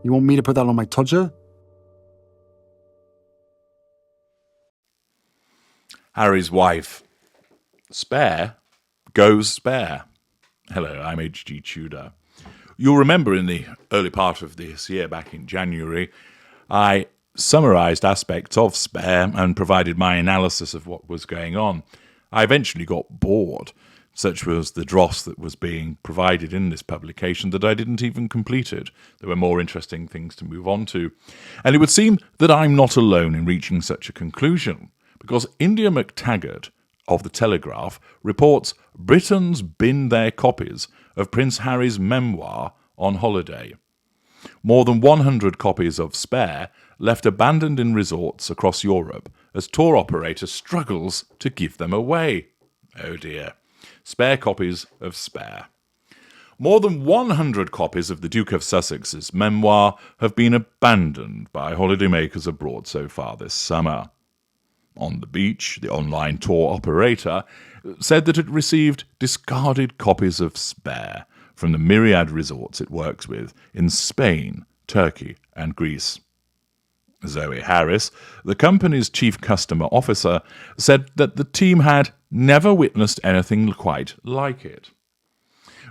You want me to put that on my Tudor? Harry's wife. Spare goes spare. Hello, I'm H.G. Tudor. You'll remember in the early part of this year, back in January, I summarised aspects of Spare and provided my analysis of what was going on. I eventually got bored. Such was the dross that was being provided in this publication that I didn't even complete it. There were more interesting things to move on to. And it would seem that I'm not alone in reaching such a conclusion, because India McTaggart of The Telegraph reports Britons bin their copies of Prince Harry's memoir on holiday. More than 100 copies of Spare left abandoned in resorts across Europe as tour operator struggles to give them away. Oh dear. Spare copies of Spare. More than 100 copies of the Duke of Sussex's memoir have been abandoned by holidaymakers abroad so far this summer. On the Beach, the online tour operator said that it received discarded copies of Spare from the myriad resorts it works with in Spain, Turkey, and Greece. Zoe Harris, the company's chief customer officer, said that the team had never witnessed anything quite like it.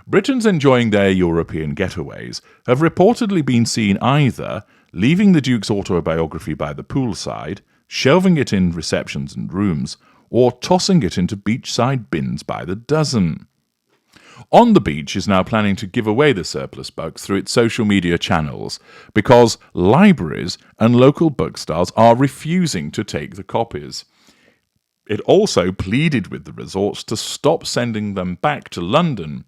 Britons enjoying their European getaways have reportedly been seen either leaving the Duke's autobiography by the poolside, shelving it in receptions and rooms, or tossing it into beachside bins by the dozen. On the Beach is now planning to give away the surplus books through its social media channels because libraries and local bookstores are refusing to take the copies. It also pleaded with the resorts to stop sending them back to London,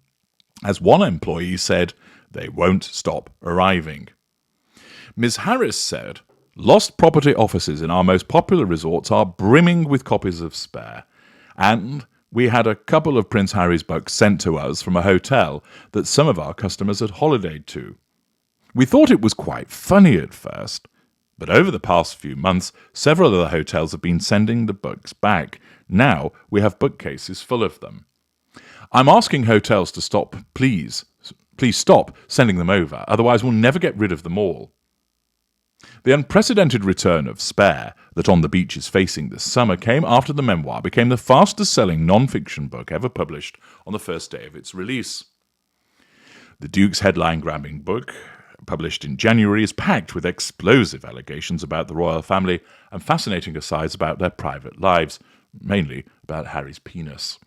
as one employee said they won't stop arriving. Ms. Harris said, "Lost property offices in our most popular resorts are brimming with copies of Spare, and we had a couple of Prince Harry's books sent to us from a hotel that some of our customers had holidayed to. We thought it was quite funny at first, but over the past few months, several of the hotels have been sending the books back. Now we have bookcases full of them. I'm asking hotels to stop, please stop sending them over, otherwise we'll never get rid of them all." The unprecedented return of Spare that On the Beach is facing this summer came after the memoir became the fastest-selling non-fiction book ever published on the first day of its release. The Duke's headline-grabbing book, published in January, is packed with explosive allegations about the royal family and fascinating asides about their private lives, mainly about Harry's penis.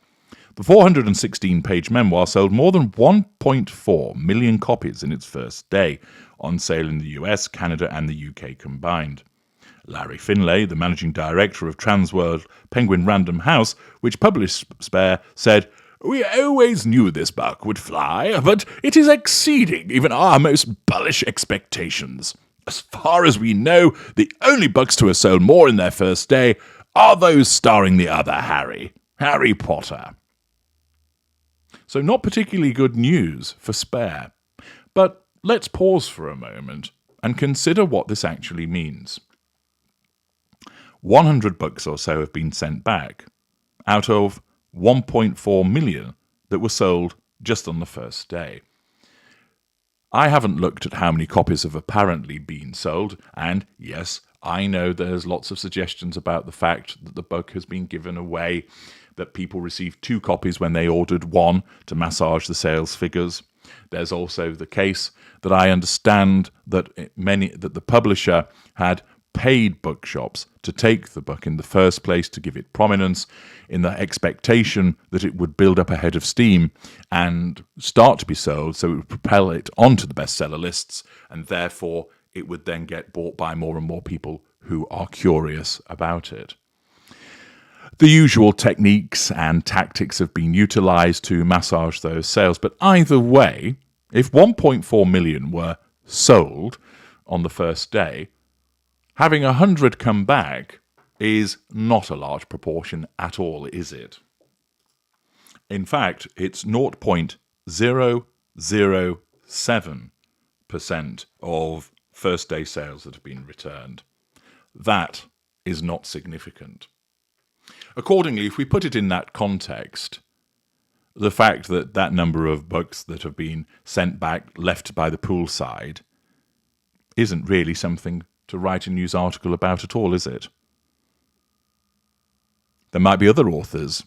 The 416-page memoir sold more than 1.4 million copies in its first day, on sale in the US, Canada, and the UK combined. Larry Finlay, the managing director of Transworld Penguin Random House, which published Spare, said, "We always knew this book would fly, but it is exceeding even our most bullish expectations. As far as we know, the only books to have sold more in their first day are those starring the other Harry Potter." So not particularly good news for Spare. But let's pause for a moment and consider what this actually means. 100 books or so have been sent back, out of 1.4 million that were sold just on the first day. I haven't looked at how many copies have apparently been sold, and yes, I know there's lots of suggestions about the fact that the book has been given away, that people received 2 copies when they ordered 1 to massage the sales figures. There's also the case that I understand that the publisher had paid bookshops to take the book in the first place to give it prominence in the expectation that it would build up a head of steam and start to be sold, so it would propel it onto the bestseller lists, and therefore it would then get bought by more and more people who are curious about it. The usual techniques and tactics have been utilised to massage those sales, but either way, if 1.4 million were sold on the first day, having 100 come back is not a large proportion at all, is it? In fact, it's 0.007% of first-day sales that have been returned. That is not significant. Accordingly, if we put it in that context, the fact that that number of books that have been sent back, left by the poolside, isn't really something to write a news article about at all, is it? There might be other authors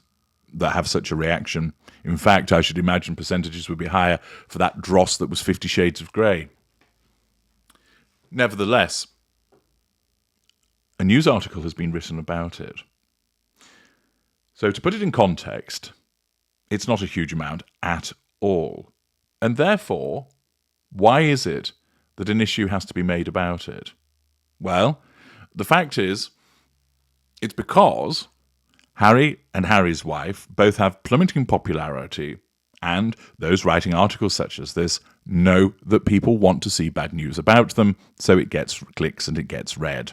that have such a reaction. In fact, I should imagine percentages would be higher for that dross that was 50 Shades of Grey. Nevertheless, a news article has been written about it. So to put it in context, it's not a huge amount at all. And therefore, why is it that an issue has to be made about it? Well, the fact is, it's because Harry and Harry's wife both have plummeting popularity, and those writing articles such as this know that people want to see bad news about them, so it gets clicks and it gets read.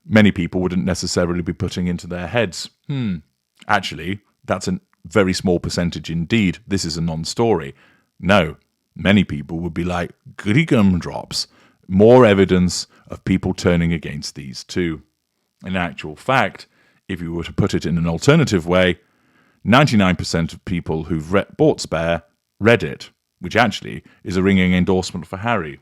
Many people wouldn't necessarily be putting into their heads, actually, that's a very small percentage indeed. This is a non-story. No, many people would be like, goody gumdrops, more evidence of people turning against these two. In actual fact, if you were to put it in an alternative way, 99% of people who've bought Spare read it, which actually is a ringing endorsement for Harry.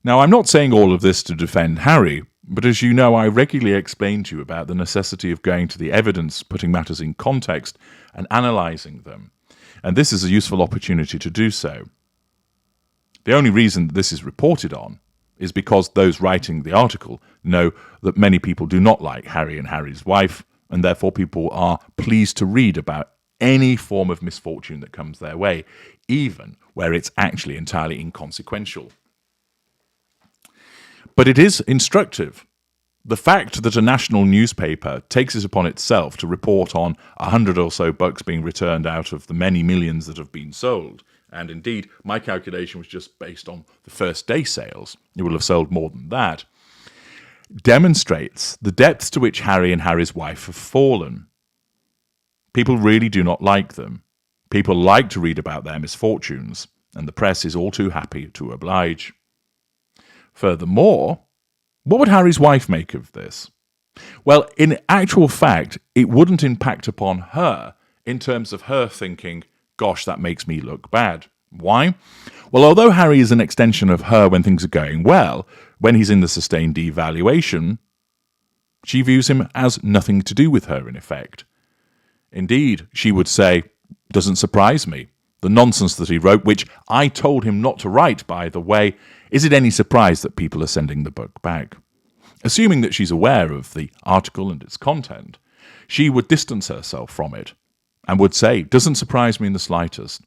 Now, I'm not saying all of this to defend Harry, but as you know, I regularly explain to you about the necessity of going to the evidence, putting matters in context, and analysing them. And this is a useful opportunity to do so. The only reason this is reported on is because those writing the article know that many people do not like Harry and Harry's wife, and therefore people are pleased to read about any form of misfortune that comes their way, even where it's actually entirely inconsequential. But it is instructive. The fact that a national newspaper takes it upon itself to report on 100 or so books being returned out of the many millions that have been sold, and indeed my calculation was just based on the first day sales, it will have sold more than that, demonstrates the depths to which Harry and Harry's wife have fallen. People really do not like them. People like to read about their misfortunes, and the press is all too happy to oblige. Furthermore, what would Harry's wife make of this? Well, in actual fact, it wouldn't impact upon her in terms of her thinking, gosh, that makes me look bad. Why? Well, although Harry is an extension of her when things are going well, when he's in the sustained devaluation, she views him as nothing to do with her, in effect. Indeed, she would say, doesn't surprise me. The nonsense that he wrote, which I told him not to write, by the way, is it any surprise that people are sending the book back? Assuming that she's aware of the article and its content, she would distance herself from it and would say, doesn't surprise me in the slightest.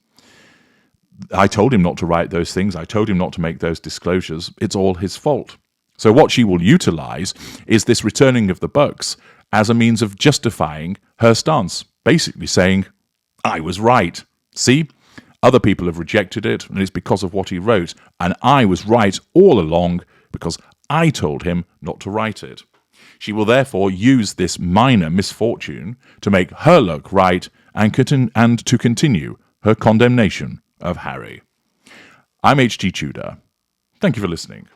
I told him not to write those things. I told him not to make those disclosures. It's all his fault. So what she will utilize is this returning of the books as a means of justifying her stance, basically saying, I was right. See? Other people have rejected it, and it's because of what he wrote, and I was right all along because I told him not to write it. She will therefore use this minor misfortune to make her look right and to continue her condemnation of Harry. I'm H.G. Tudor. Thank you for listening.